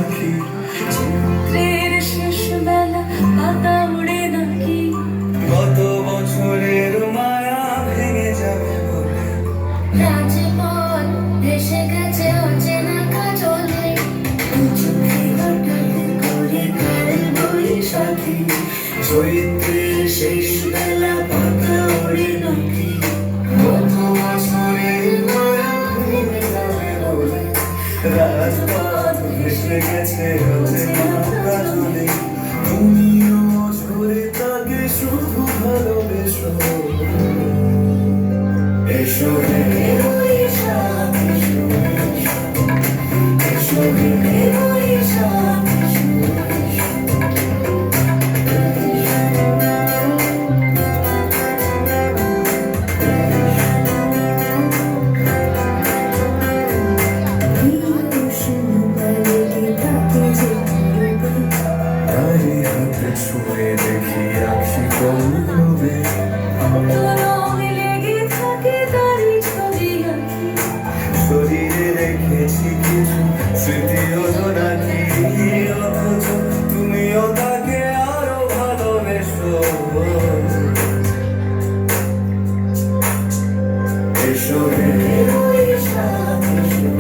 রাখি। চৈত্রের শেষ বেলা পাতা উড়ে নাকি গত বছরের মায়া ভেঙে যাবে বলে রাজপথ ভেসে গেছে অচেনা কাজলে চোখে হঠাৎ করে কাল বৈশাখী চৈত্রের শেষ বেলা পাতা ওড়ে নাকি গত বছরের মায়া ভেঙে যাবে বলে রাজপথ ভেসে গেছে অচেনা কাজলে। তুমিও ঝরে তাকে শুধু ভালোবেসো। এসো হে বৈশাখ, এসো, এসো হে বৈশাখ, এসো, তারি হাতে ছুঁয়ে দেখি আখি কমবে। লেগে থাকে তারই ছবি আঁকি শরীরে রেখেছি কিছু স্মৃতি রাখি, অথচ তুমিও তাকে আরো ভালোবেসো। এসো হে বৈশাখ, এসো,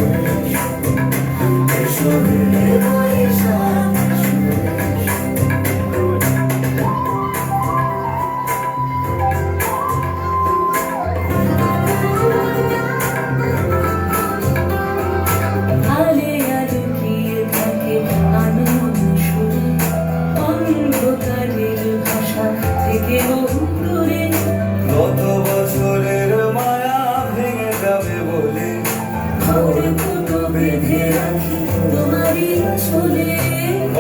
এসো হে বৈশাখ, এসো। আলে আলুকিয়ে থাকে আনন্দ সুরে অন্ধকারের ভাষা থেকে বহু দূরে গত বছরের মায়া ভেঙে যাবে বলে ঘরে ফুটো বেঁধে রাখি তোমারই চলে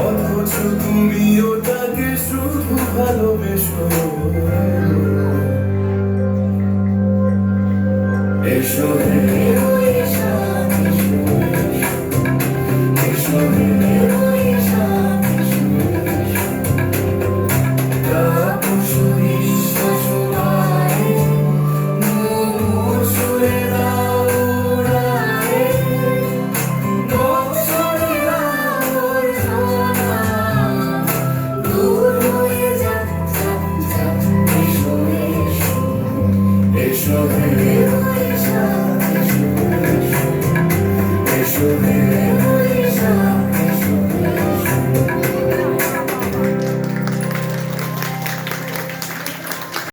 অথচ তুমিও তাকে শুধু ভালোবেসো।